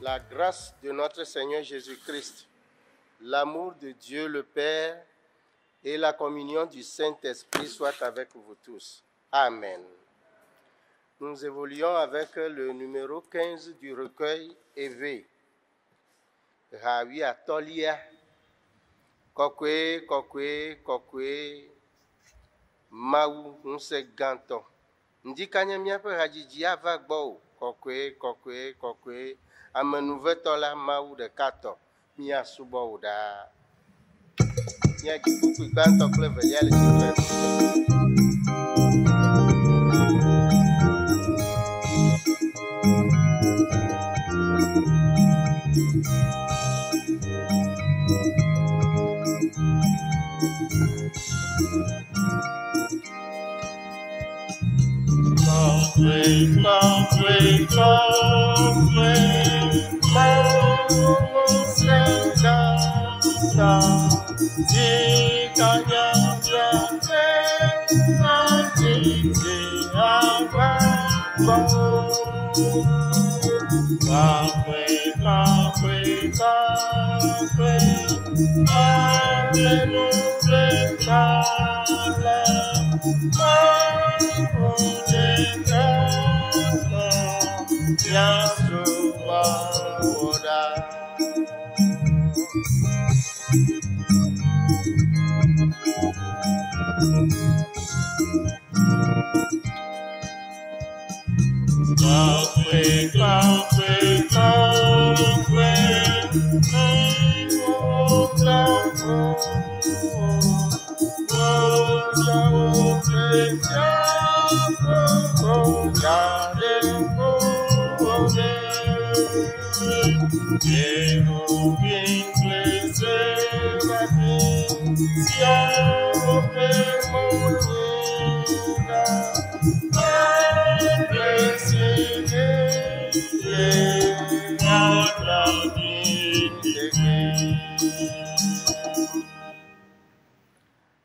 La grâce de notre Seigneur Jésus-Christ, l'amour de Dieu le Père et la communion du Saint-Esprit soient avec vous tous. Amen. Nous évoluons avec le numéro 15 du recueil Éve. Ravi Atolia. Kokwe, kokwe, kokwe. Maou, nse ganto. Ndikanya miape hajiji avagbo. Kokwe, kokwe, kokwe. Amenuvetola maou de kato. Mia subo da. Mia kibuku ganto kleve yale children.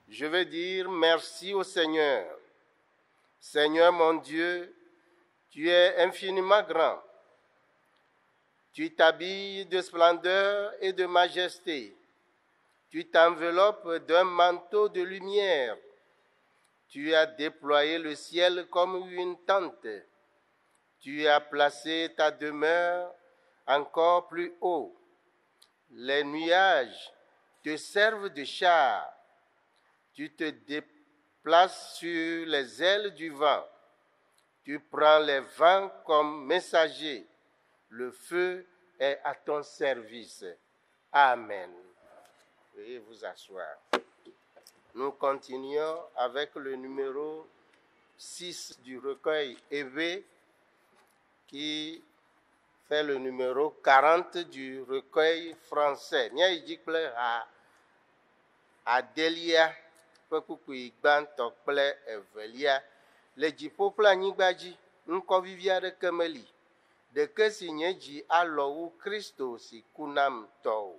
Je veux dire merci au Seigneur. Seigneur mon Dieu, tu es infiniment grand. Tu t'habilles de splendeur et de majesté. Tu t'enveloppes d'un manteau de lumière. Tu as déployé le ciel comme une tente. Tu as placé ta demeure encore plus haut. Les nuages te servent de char. Tu te déplaces sur les ailes du vent. Tu prends les vents comme messagers. Le feu est à ton service. Amen. Veuillez vous asseoir. Nous continuons avec le numéro 6 du recueil Éve, qui fait le numéro 40 du recueil français. Nya idikple a Delia pekukui gbanto kple evelia le dziƒo kple anyigba dzi ŋkɔvivi aɖeke meli ɖeke si nye dzi alɔ wu Kristo si ku nam tɔ o.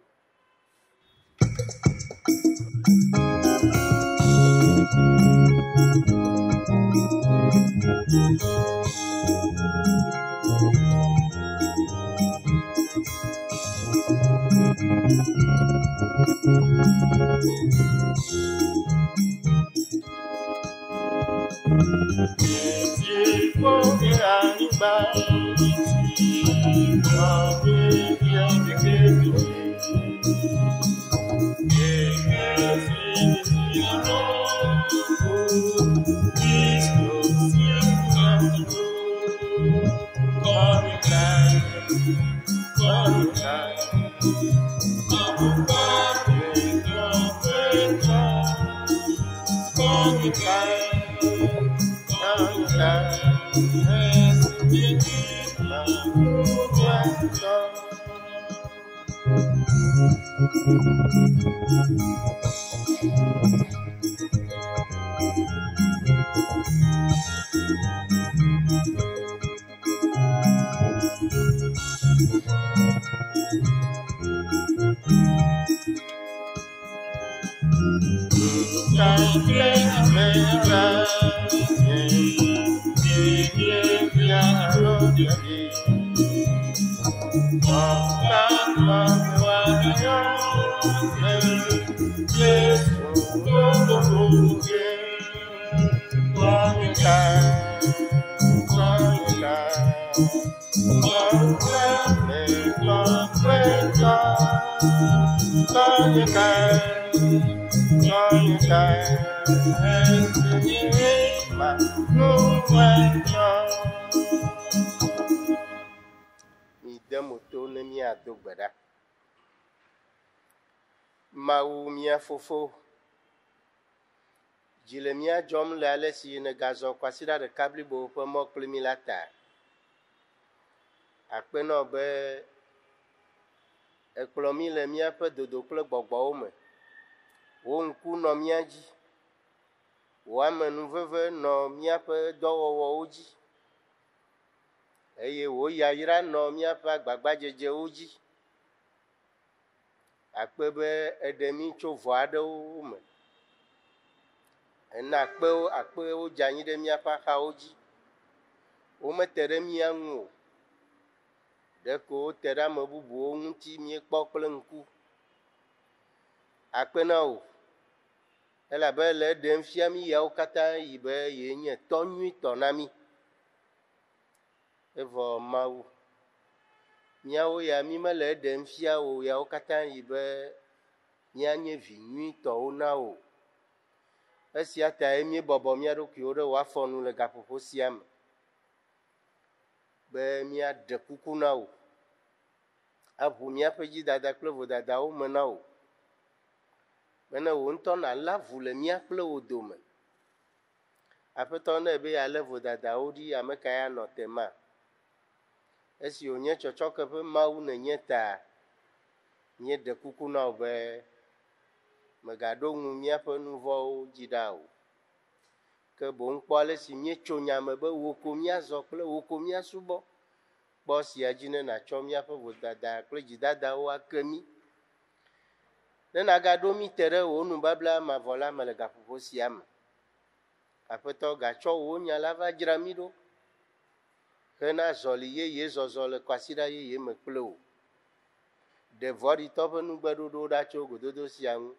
Mawu mia fofo dzile mia dzɔm le ale si ne gazɔ kwasi ɖa ɖeka blibo ƒe mɔ kpli mi la ta. Akpenɔ be ekplɔ mi le miaƒe dodo kple gbɔgbɔwo me. Wo ŋku nɔ mia dzi. Wo amenuveve nɔ miaƒe dɔwɔwɔwo dzi eye wo yayra nɔ miaƒe agbagbadzedzewo dzi. Akpe be eɖe mi tso vɔ aɖewo me. Ena akpewo dze anyi ɖe miaƒe axawo dzi. Womete ɖe mia ŋu o. Ɖeko wote ɖe ame bubuwo ŋuti miekpɔ kple ŋku. Akpe na wo elabe le ɖem fia mi yawo katã yi be ye nye tɔ nyuitɔ na mi. Evɔ Mawu miawo ya mi mele ɖem fia wo yawo katã yi be mianye vi nyuitɔwo na wo. Esia ta mi bɔbɔ mia ɖokuiwo ɖe wo afɔ nu le gaƒoƒo sia me be miaɖe kuku na wo. Aʋu miaƒe dzidada kple vodadawo me na wo. Bene wo ŋutɔ nàlé avu le mia kple wo dome. Aƒetɔ ne be yalé vodadawo ɖi ame kae anɔ te ma? Esi wònye tsɔtsɔke ƒe Mawu nenye ta míeɖe kuku na wo be megaɖo ŋu míaƒe nu vɔ̃wo dzi ɖa o. Ke boŋ kpɔ ale si míetso nya me be wò ko míazɔ kple wò ko míasubɔ. Kpɔ sia dzi ne nàtsɔ míaƒe vodada kple dzidadawo ake mí. Ne nàgaɖo mí te ɖe wò nubabla mavɔ la me le gaƒoƒo sia me. Aƒetɔ gatsɔ wò nya la va dzra mí ɖo hena zɔli yeye zɔzɔ le kɔasiɖa yeye me kple wò. Ɖe vɔ̃ɖitɔ ƒe nugbeɖoɖo ɖa tso gododo sia ŋu.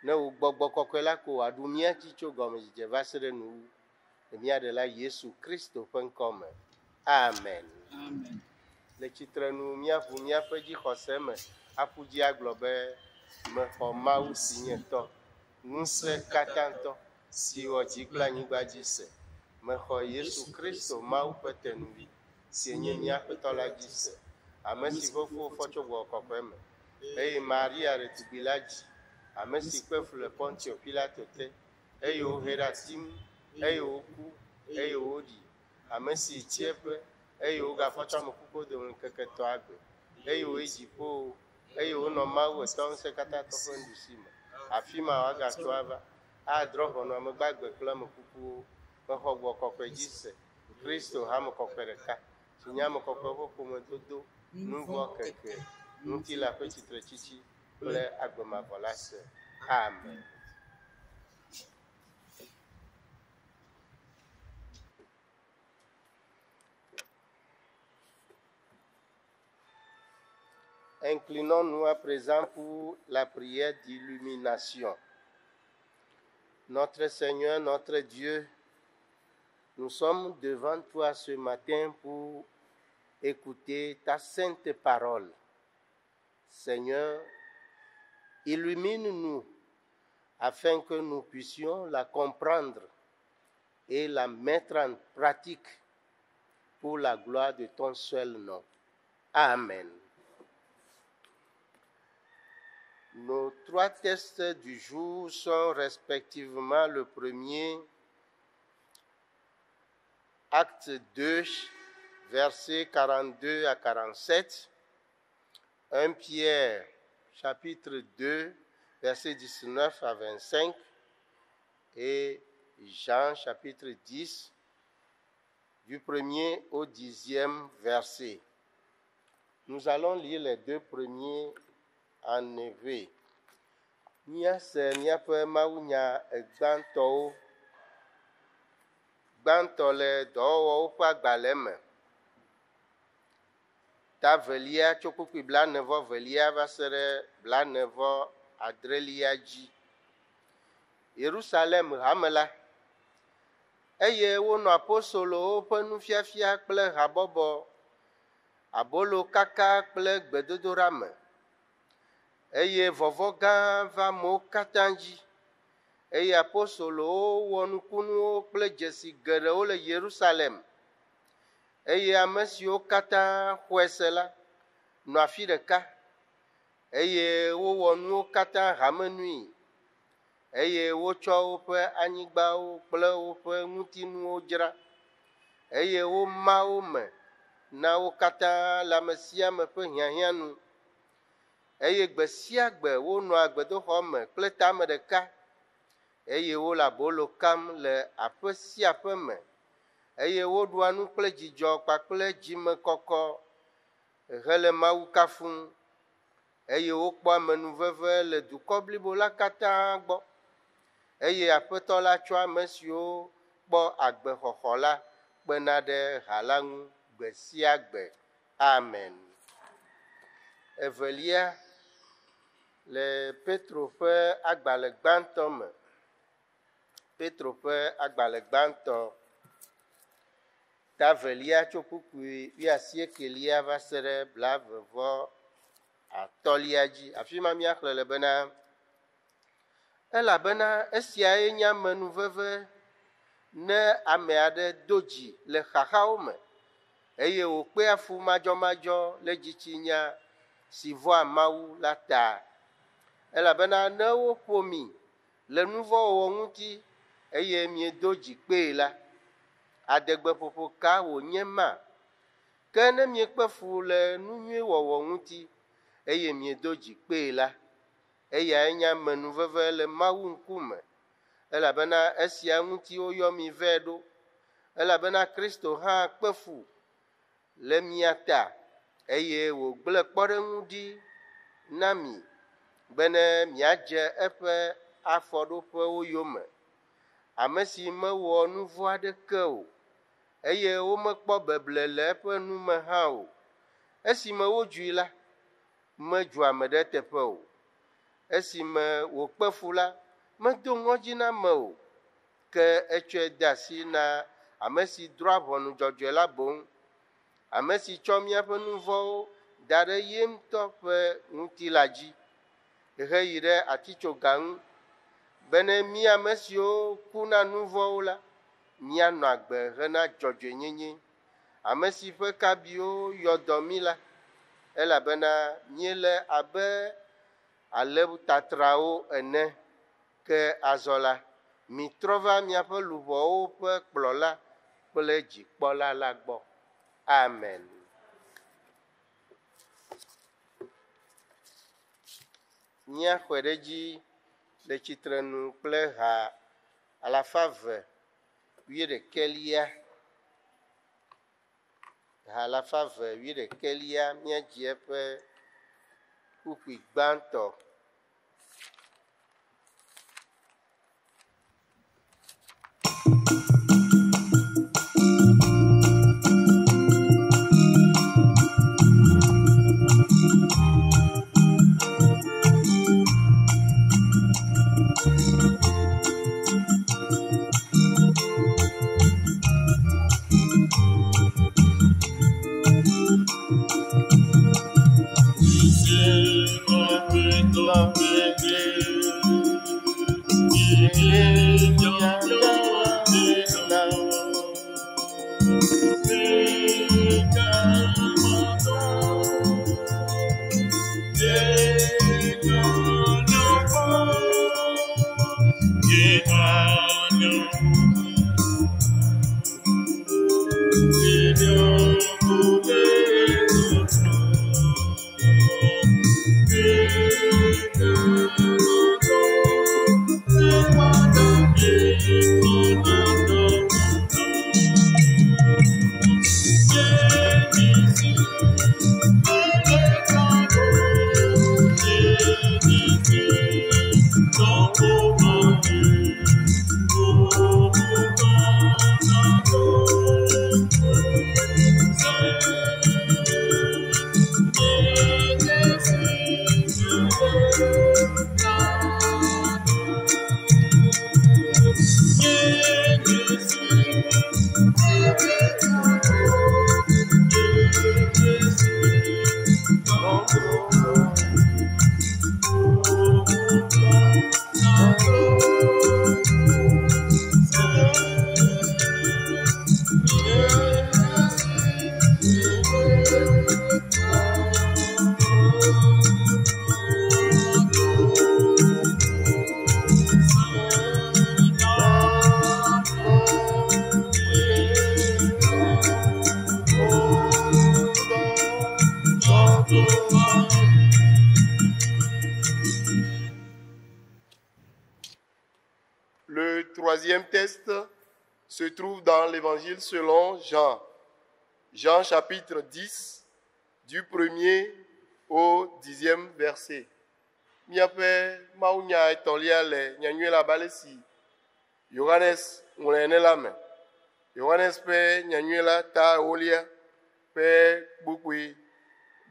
Ne wò gbɔgbɔ kɔkɔe la ko wòaɖu mía dzi tso gɔmedzedze va se ɖe nuwu. Le mía ɖela Yesu Kristo ƒe ŋkɔ me. Amen. Amen. Le tsitrenu míaʋu míaƒe dzixɔse me aƒu dzi agblɔ be mexɔ Mawu si nye tɔ, ŋusẽ katãtɔ si wɔ dzi kple anyigba dzi se. Mexɔ Yesu Kristo Mawu ƒe tenuvi si nye míaƒe tɔ la dzi se. Ame si fofo fɔ tso gbɔgbɔ kɔkɔe me eye Maria ɖetugbi la dzi. Ame si kpe fu le Pontio Pilato te eye wohɛ ɖe asi ŋu eye woku eye woɖi. Ame si tsiẽƒe eye wogafɔ tsɔ ame kukuwo dome ŋkeke etɔ̃ agbe eye woyi dziƒo eye wonɔ Mawu etɔ ŋusẽ katãtɔ ƒe nuɖusi me. Afi ma woagatso ava adrɔ̃ ʋɔnu ame gbagbe kple ame kukuwo. Mexɔ gbɔ kɔkɔe dzi se. Kristo hame kɔkɔe ɖeka si nye ame kɔkɔe ƒe ƒomedodo, nu vɔ̃ keke, ŋutilã ƒe tsitretsitsi kple agbemavɔ la se. Amen. Inclinons-nous à présent pour la prière d'illumination. Notre Seigneur, notre Dieu, nous sommes devant toi ce matin pour écouter ta sainte parole. Seigneur, illumine-nous afin que nous puissions la comprendre et la mettre en pratique pour la gloire de ton seul nom. Amen. Nos trois textes du jour sont respectivement le premier, Acte 2, versets 42 à 47, 1 Pierre, chapitre 2, versets 19 à 25, et Jean, chapitre 10, du 1er au 10e verset. Nous allons lire les deux premiers en éveil. Míase míaƒe mawunya gbãtɔwo. Gbãtɔ le dɔwɔwɔwo ƒe agbalẽ me. ta velia tso kpukpui blaene-vɔ-velia va se ɖe blaene-vɔ-adrelia dzi. Yerusalem hame la, eye wonɔ apostolowo ƒe nufiafia kple habɔbɔ, abolo kaka kple gbedodoɖa me, eye vɔvɔ gã va amewo katã dzi, eye apostolowo wɔ nukunuwo kple dzesi geɖewo le Yerusalem, eye ame siwo katã xɔe se la nɔ afi ɖeka, eye wowɔ nuwo katã hamenui, eye wotsɔ woƒe anyigbawo kple woƒe ŋutinuwo dzra, eye woma wo me na wo katã le ame sia ame ƒe hiahiã nu, eye gbe sia gbe wonɔa gbedoxɔ me kple tame ɖeka, eye wole abolo kam le aƒe sia aƒe me, eye woɖua nu kple dzidzɔ kpakple dzimekɔkɔ hele Mawu kafum, eye wokpɔ amenuveve le dukɔ blibo la katã gbɔ, eye Aƒetɔ la tsɔ ame siwo kpɔ agbexɔxɔ la kpena ɖe ha la ŋu gbe sia gbe. Amen. Evelia le Petro ƒe agbalẽ gbãtɔ me. Petro ƒe agbalẽ gbãtɔ ta velia tso kpukpui 19 va se ɖe 21 dzi. Afi ma míaxlẽ le bena, elabena esiae nye amenuveve ne ame aɖe do dzi le xaxawo me, eye wòkpea fu madzɔmadzɔ le dzitsinya si vɔa Mawu la ta. Elabena ne woƒo mi le nu vɔ̃ wɔwɔ ŋuti, eye miedo dzi kpee la, adegbeƒoƒo ka wònye ma? Ke ne miekpe fu le nu nyui wɔwɔ ŋuti, eye miedo dzi kpee la, eyae nye amenuveve le Mawu ŋkume, elabena esia ŋuti woyɔ mi vɛ ɖo, elabena Kristo hã kpe fu le mia ta, eye wògblẽ kpɔɖeŋu ɖi na mi bene miadze eƒe afɔɖoƒewo yome, ame si mewɔ nu vɔ̃ aɖeke o, eye womekpɔ beble le eƒe nu me hã o. Esime wodzui la, medzu ame ɖe teƒe o. Esime wòkpe fu la, medo ŋɔdzi na ame o, ke etsɔe de asi na ame si drɔ̃a ʋɔnu dzɔdzɔe la boŋ, ame si tsɔ míaƒe nu vɔ̃wo da ɖe ye ŋutɔ ƒe ŋutilã dzi, heyi ɖe atitsoga ŋu, bene mí ame siwo ku na nu vɔ̃wo la, míanɔ agbe hena dzɔdzɔenyenye, ame si ƒe kabiwo yɔ dɔ mí la, elabena míele abe alẽtatrawo ene, ke azɔ la, mitrɔ va miaƒe luʋɔwo ƒe kplɔla kple dzikpɔla la gbɔ. Amen. Míaxɔe ɖe dzi le tsitrenu kple ha 211, ha 211 míadzi eƒe kpukpui gbãtɔ. Le troisième test se trouve dans l'évangile selon Jean. Jean chapitre 10, du 1er au 10e verset. Miape maunya etolia le nyanyue la balesi. Johannes ngulene lame. Johannes pe nyanyue la ta olia pe bukui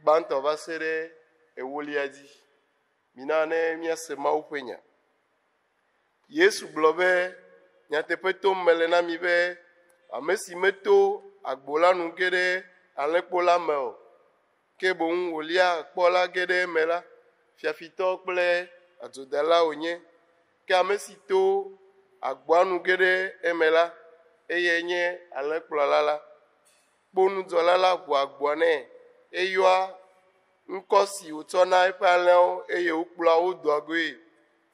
banto vasere e olia di. Minane miase maupenya. Yesu globe nyatepe to melena mi be amesi meto agbola nu gede alekpola me o ke bon olia kpola gede mela fiafito kple adzodala onye ke amesi to agboa nu gede emela eye nye alekpola la kponu zola la bu agboa ne eyoa nkosi utsona epe aleo eye ukpla wo do agoe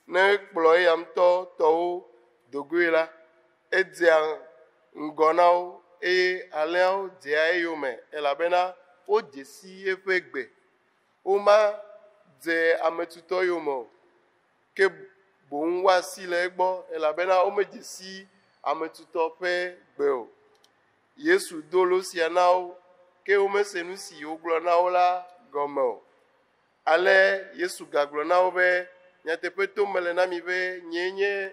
ne kplɔ eya ŋutɔ tɔwo dogoe la edzea ŋgɔ na wo eye alẽawo dzea eyome elabena wodze si eƒe gbe woma dze ametutɔ yome o ke boŋ woasi le egbɔ elabena womedze si ametutɔ ƒe gbe o. Yesu do lo sia na wo ke womese nu si wogblɔ na wo la gɔme o. Ale Yesu gagblɔ na wo be nyateƒe to mele na mi be nye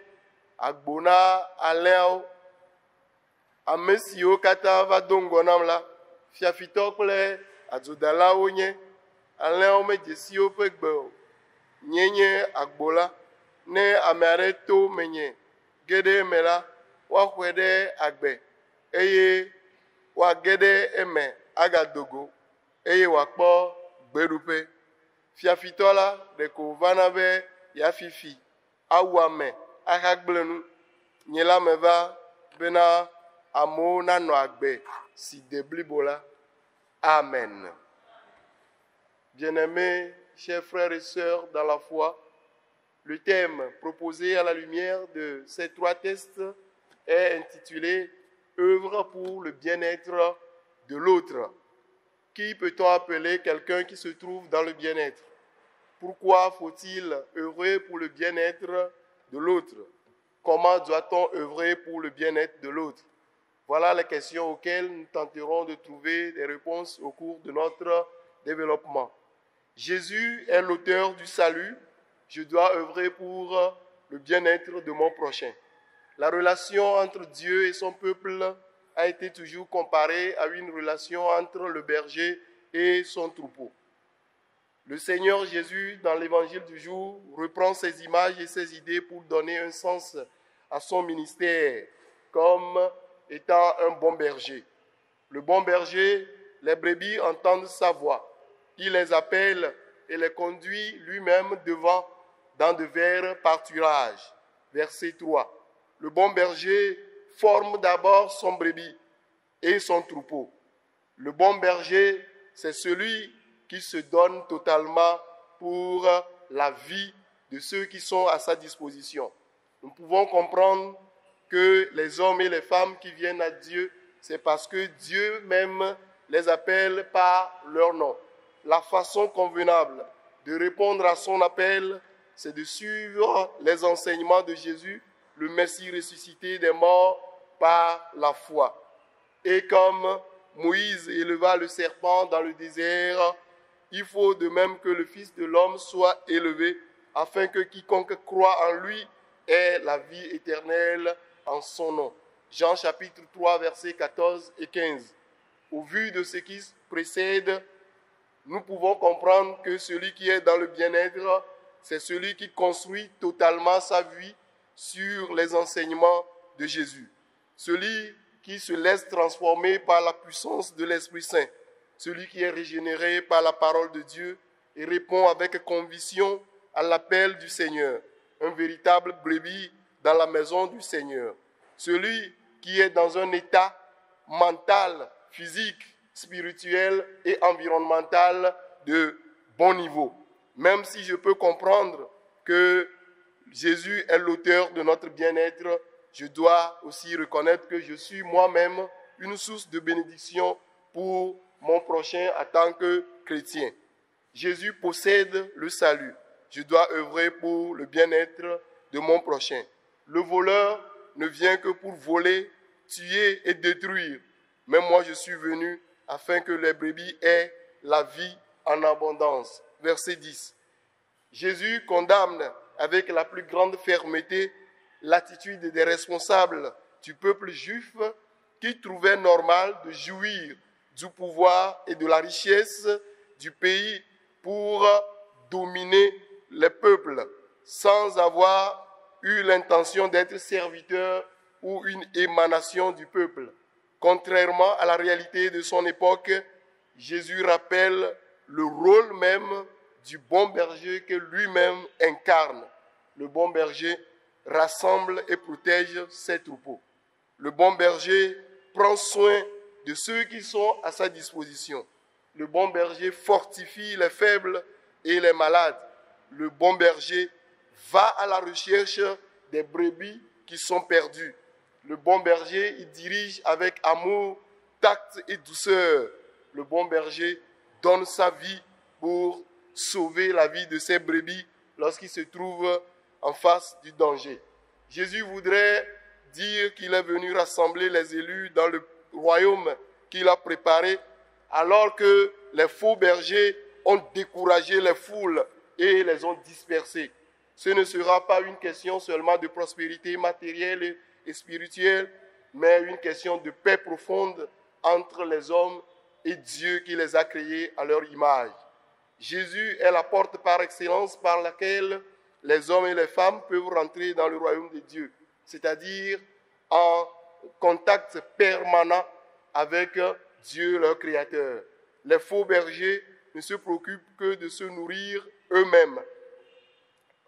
agbo na alẽawo. Ame siwo katã va do ŋgɔ nam la, fiafitɔ kple adzodalawo nye. Alẽawo medze si woƒe gbe o. Nye agbo la. Ne ame aɖe to menye ge ɖe eme la, woaxɔe ɖe agbe eye woage ɖe eme agadogo eye wòakpɔ gbeɖuƒe. Fiafitɔ la ɖeko wòvana be yafifi awu ame axagblẽ nu nye la me va bena amewo nanɔ agbe si de blibo la. Amen. Bien-aimés, chers frères et sœurs dans la foi, le thème proposé à la lumière de ces trois tests est intitulé « Œuvre pour le bien-être de l'autre ». Qui peut-on appeler quelqu'un qui se trouve dans le bien-être? Pourquoi faut-il œuvrer pour le bien-être de l'autre? Comment doit-on œuvrer pour le bien-être de l'autre? Voilà les questions auxquelles nous tenterons de trouver des réponses au cours de notre développement. Jésus est l'auteur du salut. Je dois œuvrer pour le bien-être de mon prochain. La relation entre Dieu et son peuple a été toujours comparée à une relation entre le berger et son troupeau. Le Seigneur Jésus, dans l'évangile du jour, reprend ces images et ces idées pour donner un sens à son ministère, comme étant un bon berger. Le bon berger, les brebis entendent sa voix. Il les appelle et les conduit lui-même devant dans de verts pâturages. Verset 3. Le bon berger forme d'abord son brebis et son troupeau. Le bon berger, c'est celui qui se donne totalement pour la vie de ceux qui sont à sa disposition. Nous pouvons comprendre que les hommes et les femmes qui viennent à Dieu, c'est parce que Dieu même les appelle par leur nom. La façon convenable de répondre à son appel, c'est de suivre les enseignements de Jésus, le Messie ressuscité des morts par la foi. Et comme Moïse éleva le serpent dans le désert, il faut de même que le Fils de l'homme soit élevé, afin que quiconque croit en lui ait la vie éternelle en son nom. Jean chapitre 3, versets 14 et 15. Au vu de ce qui précède, nous pouvons comprendre que celui qui est dans le bien-être, c'est celui qui construit totalement sa vie sur les enseignements de Jésus. Celui qui se laisse transformer par la puissance de l'Esprit Saint. Celui qui est régénéré par la parole de Dieu et répond avec conviction à l'appel du Seigneur. Un véritable brebis dans la maison du Seigneur. Celui qui est dans un état mental, physique, spirituel et environnemental de bon niveau. Même si je peux comprendre que Jésus est l'auteur de notre bien-être, je dois aussi reconnaître que je suis moi-même une source de bénédiction pour mon prochain en tant que chrétien. Jésus possède le salut. Je dois œuvrer pour le bien-être de mon prochain. Le voleur ne vient que pour voler, tuer et détruire. Mais moi, je suis venu afin que les brebis aient la vie en abondance. Verset 10. Jésus condamne avec la plus grande fermeté l'attitude des responsables du peuple juif qui trouvaient normal de jouir du pouvoir et de la richesse du pays pour dominer les peuples sans avoir eu l'intention d'être serviteur ou une émanation du peuple. Contrairement à la réalité de son époque, Jésus rappelle le rôle même du bon berger que lui-même incarne. Le bon berger rassemble et protège ses troupeaux. Le bon berger prend soin de ceux qui sont à sa disposition. Le bon berger fortifie les faibles et les malades. Le bon berger va à la recherche des brebis qui sont perdues. Le bon berger, il dirige avec amour, tact et douceur. Le bon berger donne sa vie pour sauver la vie de ses brebis lorsqu'il se trouve en face du danger. Jésus voudrait dire qu'il est venu rassembler les élus dans le royaume qu'il a préparé, alors que les faux bergers ont découragé les foules et les ont dispersés. Ce ne sera pas une question seulement de prospérité matérielle et spirituelle, mais une question de paix profonde entre les hommes et Dieu qui les a créés à leur image. Jésus est la porte par excellence par laquelle les hommes et les femmes peuvent rentrer dans le royaume de Dieu, c'est-à-dire en contact permanent avec Dieu, leur Créateur. Les faux bergers ne se préoccupent que de se nourrir eux-mêmes,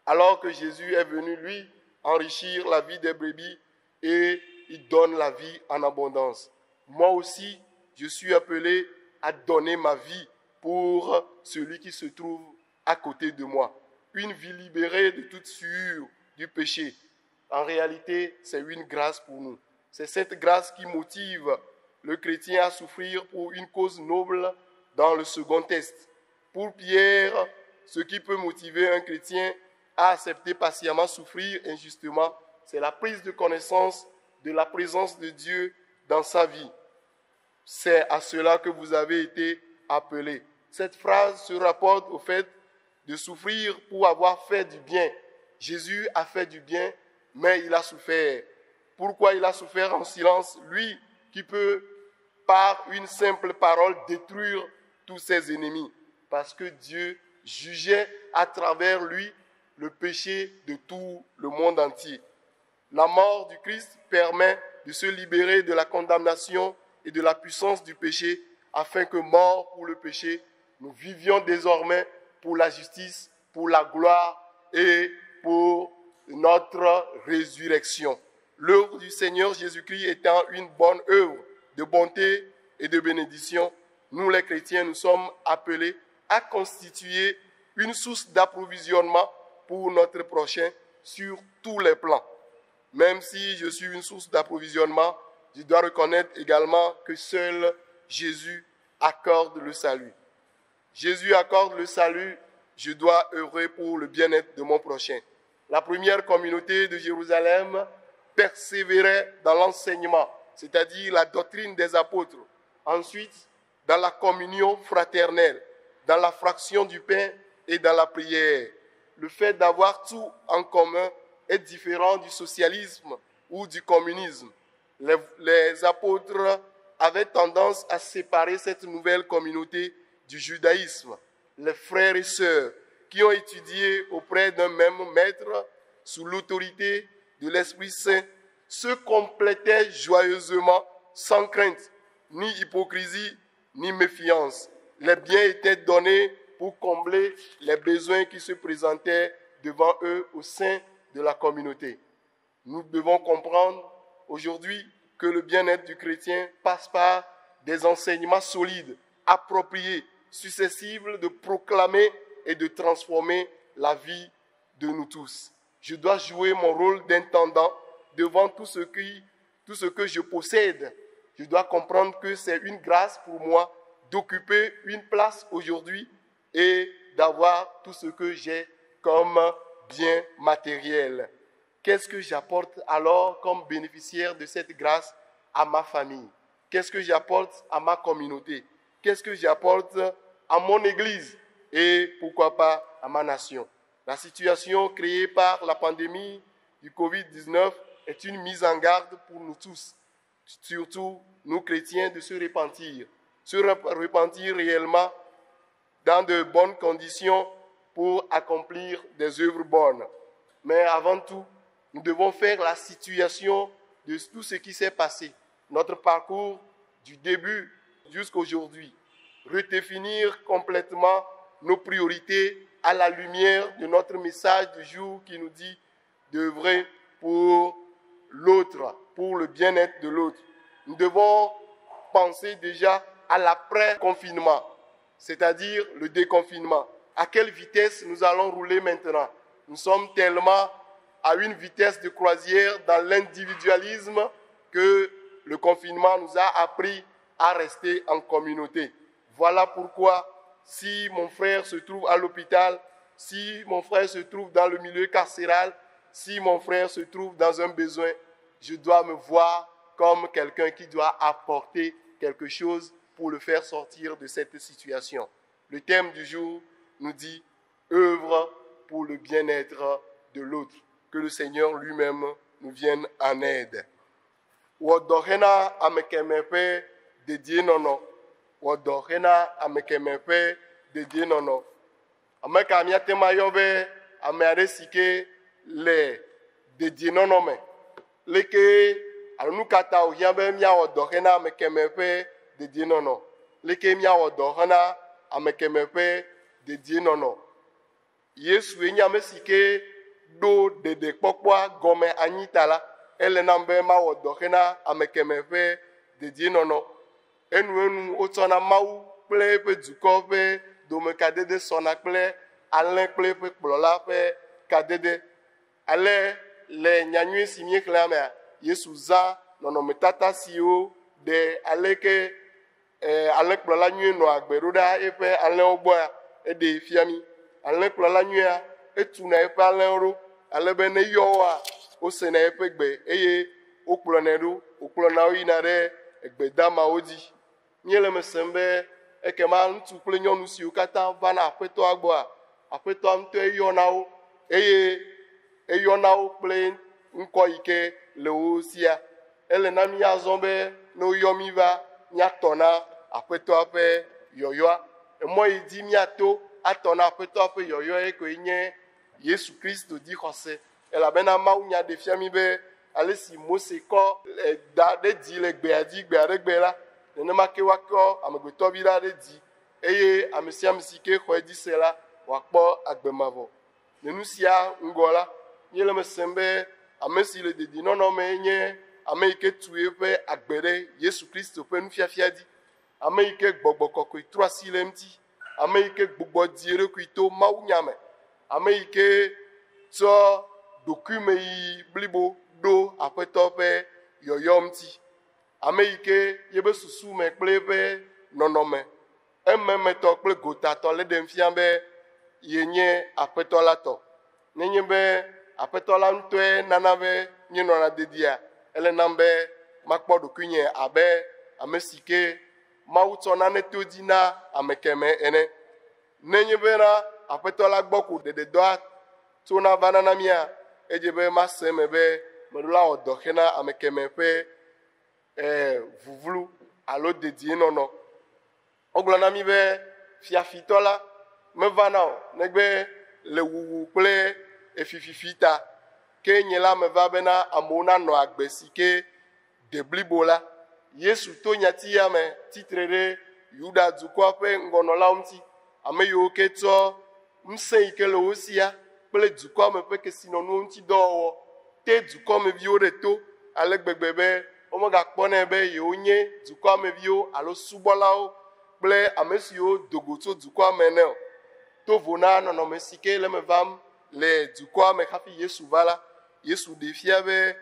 alors que Jésus est venu, lui, enrichir la vie des brebis et il donne la vie en abondance. Moi aussi, je suis appelé à donner ma vie pour celui qui se trouve à côté de moi. Une vie libérée de toute souillure du péché. En réalité, c'est une grâce pour nous. C'est cette grâce qui motive le chrétien à souffrir pour une cause noble dans le second test. Pour Pierre, ce qui peut motiver un chrétien à accepter patiemment souffrir injustement, c'est la prise de connaissance de la présence de Dieu dans sa vie. C'est à cela que vous avez été appelés. Cette phrase se rapporte au fait de souffrir pour avoir fait du bien. Jésus a fait du bien, mais il a souffert. Pourquoi il a souffert en silence? Lui qui peut, par une simple parole, détruire tous ses ennemis. Parce que Dieu jugeait à travers lui le péché de tout le monde entier. La mort du Christ permet de se libérer de la condamnation et de la puissance du péché, afin que, morts pour le péché, nous vivions désormais pour la justice, pour la gloire et pour notre résurrection. L'œuvre du Seigneur Jésus-Christ étant une bonne œuvre de bonté et de bénédiction, nous les chrétiens, nous sommes appelés à constituer une source d'approvisionnement pour notre prochain sur tous les plans. Même si je suis une source d'approvisionnement, je dois reconnaître également que seul Jésus accorde le salut. Jésus accorde le salut, je dois œuvrer pour le bien-être de mon prochain. La première communauté de Jérusalem persévérait dans l'enseignement, c'est-à-dire la doctrine des apôtres. Ensuite, dans la communion fraternelle, dans la fraction du pain et dans la prière. Le fait d'avoir tout en commun est différent du socialisme ou du communisme. Les apôtres avaient tendance à séparer cette nouvelle communauté du judaïsme. Les frères et sœurs qui ont étudié auprès d'un même maître sous l'autorité de l'Esprit Saint se complétaient joyeusement, sans crainte, ni hypocrisie, ni méfiance. Les biens étaient donnés pour combler les besoins qui se présentaient devant eux au sein de la communauté. Nous devons comprendre aujourd'hui que le bien-être du chrétien passe par des enseignements solides, appropriés, susceptibles de proclamer et de transformer la vie de nous tous. Je dois jouer mon rôle d'intendant devant tout ce que je possède. Je dois comprendre que c'est une grâce pour moi d'occuper une place aujourd'hui et d'avoir tout ce que j'ai comme bien matériel. Qu'est-ce que j'apporte alors comme bénéficiaire de cette grâce à ma famille? Qu'est-ce que j'apporte à ma communauté? Qu'est-ce que j'apporte à mon église? Et pourquoi pas à ma nation? La situation créée par la pandémie du Covid-19 est une mise en garde pour nous tous, surtout nous chrétiens, de se repentir réellement dans de bonnes conditions pour accomplir des œuvres bonnes. Mais avant tout, nous devons faire la situation de tout ce qui s'est passé, notre parcours du début jusqu'à aujourd'hui, redéfinir complètement nos priorités à la lumière de notre message du jour qui nous dit d'œuvrer pour l'autre, pour le bien-être de l'autre. Nous devons penser déjà à l'après-confinement, c'est-à-dire le déconfinement. À quelle vitesse nous allons rouler maintenant? Nous sommes tellement à une vitesse de croisière dans l'individualisme que le confinement nous a appris à rester en communauté. Voilà pourquoi, si mon frère se trouve à l'hôpital, si mon frère se trouve dans le milieu carcéral, si mon frère se trouve dans un besoin, je dois me voir comme quelqu'un qui doit apporter quelque chose pour le faire sortir de cette situation. Le thème du jour nous dit « œuvre pour le bien-être de l'autre ». Que le Seigneur lui-même nous vienne en aide. Wodohena amekemepe dédié nono. Wodohena amekemepe dédié nono. Ameka miatema yobe amearesike le dédié nono me. Leke alunukata ohiambe mia wodohena amekemepe dédié nono. Leke mia wodohena amekemepe dédié nono. Yesu enyamesike do dede kpɔkpɔa gɔmɛ anyita la ele nam be mawɔ dɔ na ame kemɛ ƒe dedienɔnɔ. Enu wotsɔna Mawu kple eƒe dukɔ ƒe domekadede sɔna kple alẽ kple eƒe kplɔla ƒe kadede. Ale le nyanyui si míexlẽa mea, Yesu zã nɔnɔmetata siwo de aleke alẽkplɔla nyui nɔ agbe ɖo ɖa eƒe alẽwo gbɔa eɖe fia mí. Alẽkplɔla nyuia etuna eƒe alẽwo ɖo, ale be ne yɔwoa, wosena eƒe gbe eye wokplɔnɛ ɖo, wokplɔna wo yina ɖe egbedamawo dzi. Míele me sem be ekema ŋutsu kple nyɔnu siwo katã vana aƒetɔa gbɔa, aƒetɔa ŋutɔ eyɔna wo eye eyɔna wo kple ŋkɔ yi ke le wo sia. Ele na mí azɔ be ne woyɔ mí va míatɔ na aƒetɔa ƒe yɔyɔa. Emɔ yi dzi míato atɔ na aƒetɔa ƒe yɔyɔ ye koe nye Yesu Kristo di xɔse. Elabena Mawu nya ɖe fia mí be ale si Mose kɔ da ɖe dzi le gbea dzi, gbea ɖe gbe la, nenema ke woakɔ amegbetɔvi la ɖe dzi eye ame sia ame si ke xɔ edzi se la wòakpɔ agbemavɔ. Le nu sia ŋgɔ la, míele me sem be ame si le dedienɔnɔ me nye ame yi ke tu eƒe agbe ɖe Yesu Kristo ƒe nufiafia dzi, ame yi ke gbɔgbɔ kɔkɔe trɔ asi le eŋuti, ame yi ke gbugbɔ dzi eɖokui to Mawu nya me, ame yi ke tsɔ dokumeyi blibo ɖo aƒetɔ ƒe yɔyɔ ŋuti, ame yi ke yebe susu me kple eƒe nɔnɔme ememetɔ kple gotatɔ le ɖem fia be yenye aƒetɔ la tɔ. Nenye be aƒetɔ la ŋutɔe nana be míenɔna dedia, ele nam be makpɔ ɖokuinye abe ame si ke Mawu tsɔ nane to dzi na ame kemɛ ene. Nenye be na aƒetɔ la gbɔ ko dededɔa tsona va nana mía, edze be mase me be meɖo la wɔ dɔ xe na ame kemɛ ƒe vuvlu alo dedienɔnɔ. Wogblɔ na mí be fiafitɔ la mevana o negbe le wuwu kple efififi ta, ke nye la meva bena amewo nanɔ agbe si ke de blibo la. Yesu to nyatia me titre ɖe Yuda dukɔa ƒe ŋgɔnɔlawo ŋuti ame yiwo ke tsɔ ŋusẽ yi ke le wo sia kple dukɔa me ƒe kesinɔnuwo ŋuti dɔ wɔwɔ te dukɔmeviwo ɖe to ale gbegbe be womegakpɔnɛ be yewo nye dukɔameviwo alo subɔlawo kple ame siwo dogo tso dukɔa me ne o. Tovo na nɔnɔme si ke le me vam le dukɔa me hafi Yesu va la, Yesu ɖe fia be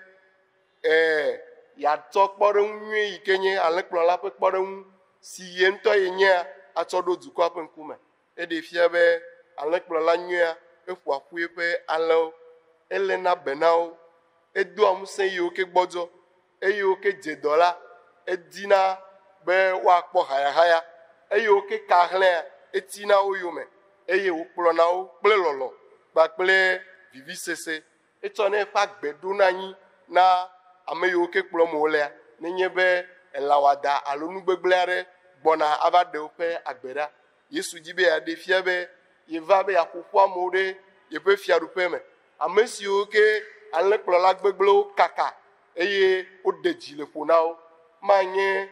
yeatsɔ kpɔɖeŋu nyui yi ke nye alẽkplɔla ƒe kpɔɖeŋu si ye ŋutɔ ye nyea atsɔ ɖo dukɔa ƒe ŋkume. Eɖe fia be alẽkplɔla nyuia eƒoa ƒu eƒe alẽwo, elena be na wo, edoa ŋusẽ yiwo ke gbɔdzɔ, eyiwo ke dze dɔ la, edina be woakpɔ hayahaya, eyiwo ke ka hlẽa, etina wo yome, eye wokplɔna wo kple lɔlɔ kpakple vivisese. Etsɔnɛ eƒe agbe ɖona anyi na ame yiwo ke kplɔm wolea, nenye be elã wɔada alo nugbegble aɖe gbɔna ava ɖe woƒe agbe ɖa. Yesu di be yeaɖe fia be yeva be yeaƒoƒu amewo ɖe yeƒe fiaɖuƒe me. Ame siwo ke alẽkplɔla gbegblẽwo kaka eye woɖe dzi le ƒo na wo, manye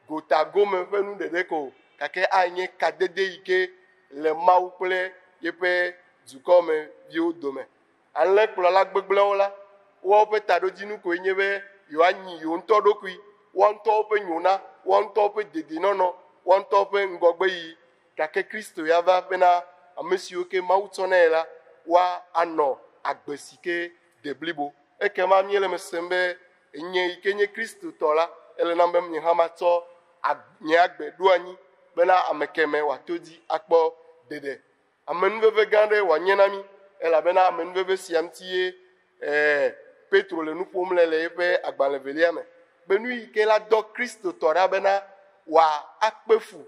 gotagome ƒe nu ɖeɖe ko, gake anye kadede yi ke le Mawu kple yeƒe dukɔmeviwo dome. Alẽkplɔla gbegblẽwo la, woƒe taɖodzinu koe nye be yewoanyi yewo ŋutɔ ɖokui, woawo ŋutɔ ƒe nyona, woawo ŋutɔ ƒe dedienɔnɔ, woawo ŋutɔ ƒe ŋgɔgbeyiyi, gake Kristo ya va bena ame siwo ke Mawu tsɔ nɛ la, woanɔ agbe si ke de blibo. Ekema míele me sem be nye yi ke nye Kristo tɔ la, ele na be nye hã matsɔ nye agbe ɖo anyi bena ame keme wòato dzi akpɔ ɖeɖe. Amenuveve gã aɖe wòanye na mí, elabena amenuveve sia ŋuti ye Petro le nu ƒom le eƒe agbalẽ velia me. Be nu yi ke la dɔ Kristo tɔ ɖa bena wòakpe fu,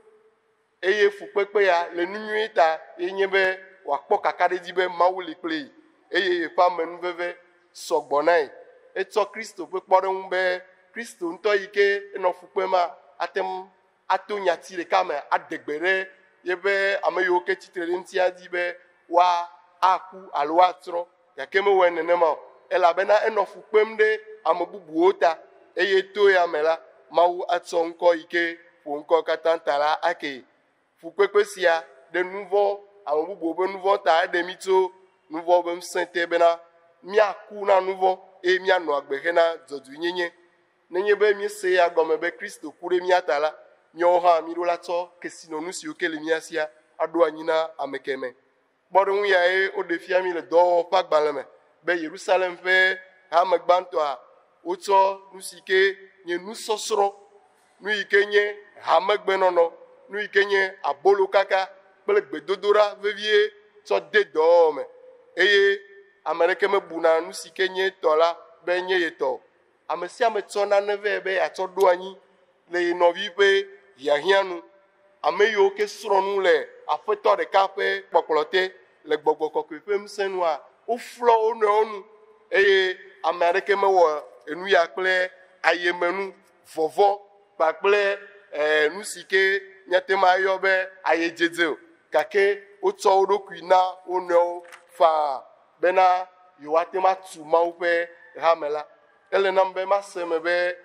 eye fukpekpe ya le nu nyui ta ye nye be wòakpɔ kakaɖedzi be Mawu li kplii, eye yeƒe amenuveve sɔgbɔ nae. Etsɔ Kristo ƒe kpɔɖeŋu be Kristo ŋutɔ yi ke enɔ fukpe ma ate ŋu ato nyati ɖeka me adegbe ɖe yeƒe ame yiwo ke tsitre ɖe ŋutia dzi be woaku alo woatrɔ, gake mewɔe nenema o, elabena enɔ fu kpem ɖe ame bubuwo ta, eye to ya me la, Mawu atsɔ ŋkɔ yi ke ƒo ŋkɔ katã ta la ake fukpekpe sia ɖe nu vɔ̃, ame bubuwo ƒe nu vɔ̃ ta eɖe mí tso nu vɔ̃ ƒe ŋusẽ te bena míaku na nu vɔ̃ eye míanɔ agbe hena dzɔdzɔenyenye. Nenye be míese ya gɔme be Kristo ku ɖe mía ta la, míawo hã míɖo la tsɔ kesinɔnu siwo ke le mía sia aɖo anyi na ame keme. Kpɔɖeŋu yae woɖe fia mí le dɔwɔwɔ ƒe agbalẽ me be Yerusalem ƒe hame gbãtɔa, wotsɔ nu si ke nye nusɔsrɔ̃, nu yi ke nye hamegbenɔnɔ, nu yi ke nye abolokaka kple gbedodoɖa vevie tsɔ de dɔwɔwɔ me, eye ame ɖeke mebuna nu si ke nye tɔ la be nye ye tɔ. Ame sia ame tsɔ nane vɛ be yeatsɔ ɖo anyi le ye nɔvi ƒe hiahiã nu. Ame yiwo ke srɔ̃ nu le aƒetɔ ɖeka ƒe kpɔkplɔ te le gbɔgbɔ kɔkɔe ƒe ŋusẽ nua, woflɔ wo nɔewo nu, eye ame aɖeke mewɔ enu ya kple ayemenu, vɔvɔ kpakple nu si ke míate ŋu ayɔ be ayedzedze o, gake wotsɔ wo ɖokui na wo nɔewo faa bena yewoate ŋu atu Mawu ƒe hame la. Ele nam be mase me be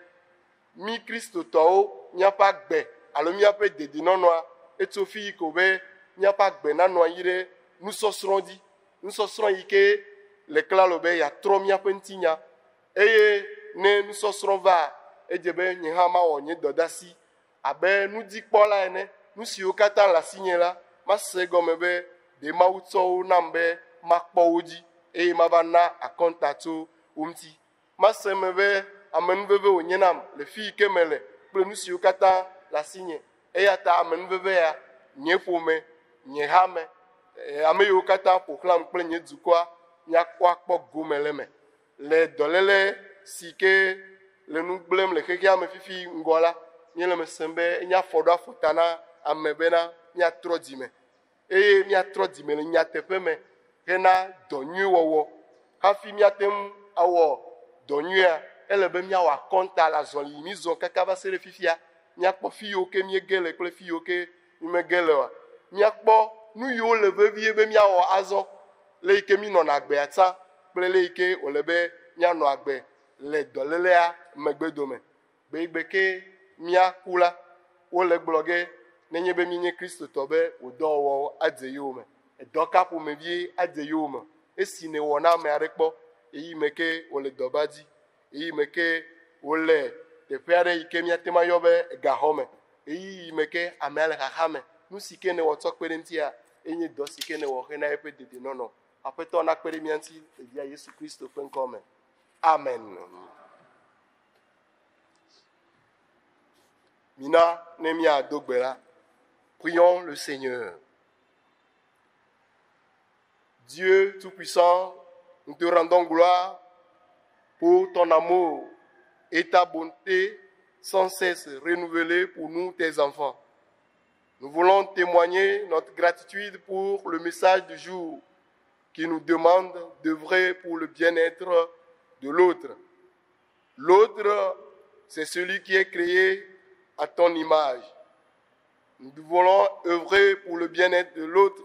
mí kristotɔwo míaƒe agbe alo míaƒe dedienɔnɔa etso fi ko be míaƒe agbe nanɔ anyi ɖe nusɔsrɔ̃ dzi, nusɔsrɔ̃ yi ke le klalo be yeatrɔ míaƒe ŋutinya, eye ne nusɔsrɔ̃ va, edze be nye hã mawɔ nye dɔdeasi abe nudzikpɔla ene, nu siwo katã le asinye la, mase gɔme be ɖe Mawu tsɔ wo nam be makpɔ wo dzi, eye mava na akɔnta tso wo ŋuti. Mase me be amenuveve wònye nam le fi yi ke mele kple nu siwo katã le asinye, eya ta amenuveve ya, nye ƒome, nye hame, ame yiwo katã ƒo xlãm kple nye dukɔa, míakpɔ akpɔ gome le me. Le dɔléle si ke le nu gblẽm le xexea me fifi ŋgɔ la, míele me sem be enye afɔɖoafɔta na ame bena míatrɔ dzime, eye míatrɔ dzime le nyateƒe me hena dɔ nyui wɔwɔ. Hafi míate ŋu awɔ dɔ nyuia, ele be míawɔ akɔnta le azɔli mí zɔ kaka va se ɖe fifia, míakpɔ fi yiwo ke míege le kple fi yiwo ke mímege le oa. Míakpɔ nu yiwo le vevie be míawɔ azɔ, le yi ke mí nɔna agbea tsã, kple le yi ke wòle be míanɔ agbe le dɔlélea megbedome. Gbe ke míaku la, wole gblɔ ge nenye be mi nye Kristo tɔ be wò dɔwɔwɔ adze yewo me, edɔka ƒomevie adze yewo me, esi ne wɔ na ame aɖe kpɔ, eyi me ke wòle dɔba dzi, eyi me ke wòle teƒe aɖe yi ke míate ma yɔ be gaxɔ me, eyi me ke amea le xaxa me, nu si ke ne wɔtsɔ kpe ɖe ŋutia, enye dɔ si ke ne wɔ xe na eƒe dedienɔnɔ. Aƒetɔ na kpe ɖe mía ŋuti le via Yesu Kristo ƒe ŋkɔ me. Amen. Mina ne míado gbe la, prions le Seigneur. Dieu Tout-Puissant, nous te rendons gloire pour ton amour et ta bonté sans cesse renouvelée pour nous, tes enfants. Nous voulons témoigner notre gratitude pour le message du jour qui nous demande d'œuvrer pour le bien-être de l'autre. L'autre, c'est celui qui est créé à ton image. Nous voulons œuvrer pour le bien-être de l'autre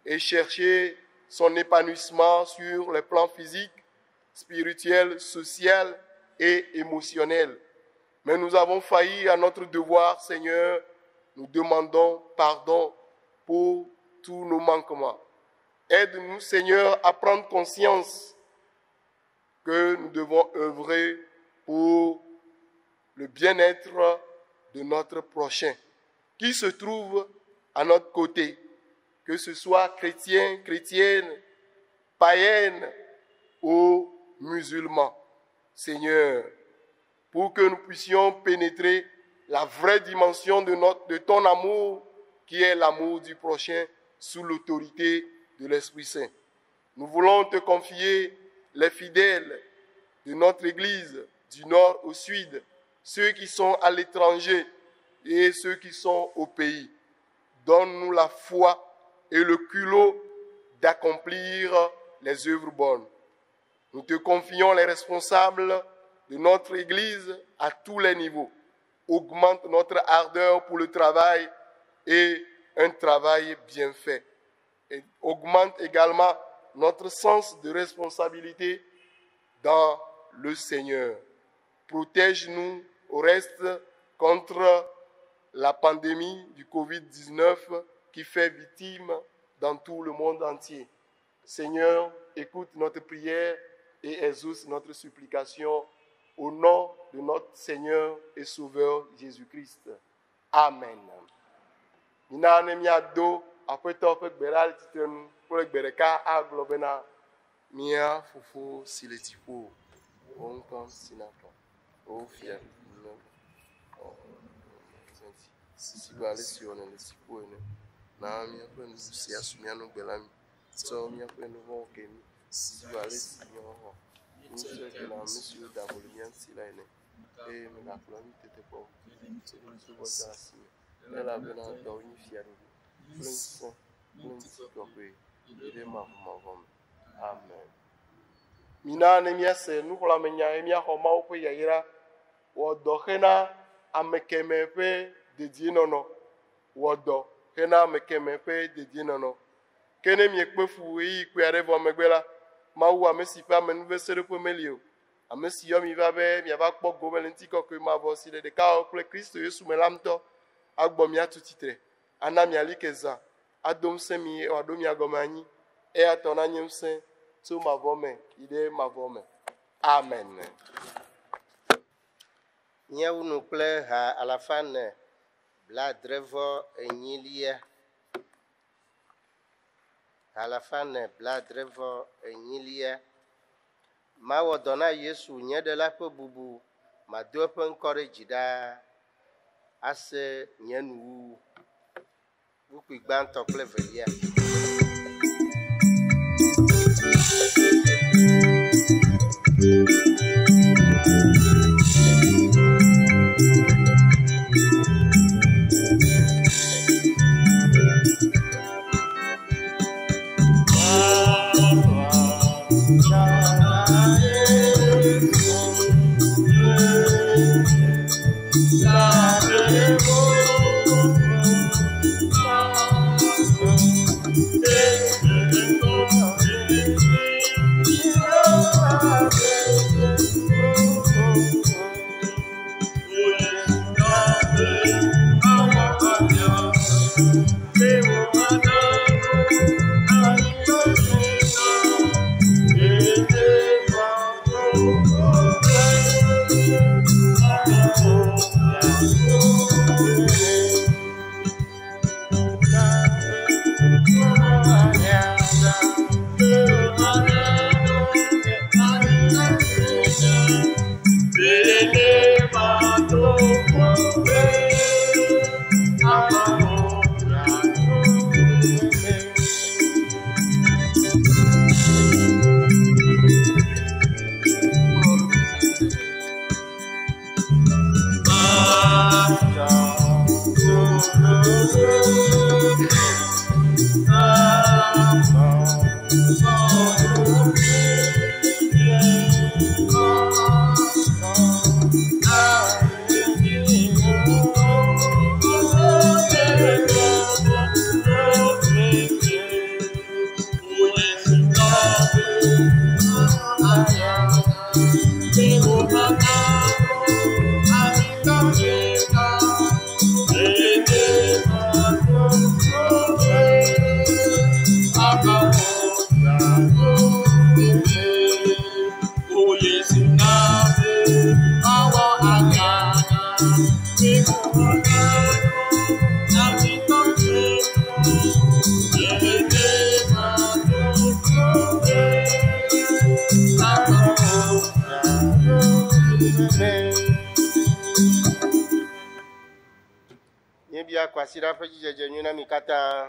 et chercher son épanouissement sur les plans physiques, spirituels, social et émotionnel. Mais nous avons failli à notre devoir, Seigneur. Nous demandons pardon pour tous nos manquements. Aide-nous, Seigneur, à prendre conscience que nous devons œuvrer pour le bien-être de notre prochain, qui se trouve à notre côté, que ce soit chrétien, chrétienne, païenne ou musulman. Seigneur, pour que nous puissions pénétrer la vraie dimension de ton amour, qui est l'amour du prochain, sous l'autorité de l'Esprit Saint. Nous voulons te confier les fidèles de notre Église, du nord au sud, ceux qui sont à l'étranger et ceux qui sont au pays. Donne-nous la foi et le culot d'accomplir les œuvres bonnes. Nous te confions les responsables de notre Église à tous les niveaux. Augmente notre ardeur pour le travail et un travail bien fait. Et augmente également notre sens de responsabilité dans le Seigneur. Protège-nous au reste contre la pandémie du Covid-19 qui fait victime dans tout le monde entier. Seigneur, écoute notre prière et exauce notre supplication au nom de notre Seigneur et Sauveur Jésus-Christ. Amen. Mina ne miado aƒetɔ ƒe gbe ɖa le tsitrenu kple gbe ɖeka agblɔ bena mía Fofo si le dziƒo, wò ŋkɔ si nakɔ, wò fia si be ale si wɔnɔ le dziƒo ene. Na míaƒe nu si asu mía nu gbe la mi, tsɔ míaƒe nu vɔ̃wo ke mi, si be ale si míawɔ ŋusẽ ke na ame siwo da vo le mía ŋuti la ene, eye megakplɔ mí tetekpɔ tso ɖokuibɔ de asi me, elabena dɔwo nyi fiaɖuɖu kple ŋusẽ kple ŋutikɔkɔe yi ɖe mavɔmavɔ me. Amen. Mina ne míase nuxlɔ̃amenya ye míaxɔ Mawu ƒe yayra, wɔ dɔ xe na ame kemɛ ƒe dedienɔnɔ, wɔ dɔ xe na ame kemɛ ƒe dedienɔnɔ. Ke ne miekpe fu ɣeyiɣi kpui aɖe vɔ megbe la, Mawu ame si ƒe amenuveseɖoƒe meli o, ame si yɔ mi va be miava kpɔ gome le ŋutikɔkɔe mavɔ si le ɖekawɔ kple Kristo Yesu me la ŋutɔ, agbɔ miatu tsitre, ana miali ke zã, ado ŋusẽ mi, wòaɖo mia gɔme anyi, eya tɔ nanye ŋusẽ tso mavɔ me yi ɖe mavɔ me. Amen. Nyɔnu kple ha alafa ne bladrevɔ enyilia. Alafa ne bladrevɔ enyilia. Mawɔ dɔ na Yesu nye ɖela ƒe bubu, mado eƒe ŋkɔ ɖe dzi ɖaa, ase nye nuwuwu. Bukui gbãtɔ kple velia. Bien, quoi, si la petite j'ai mis dans mes 4 ans.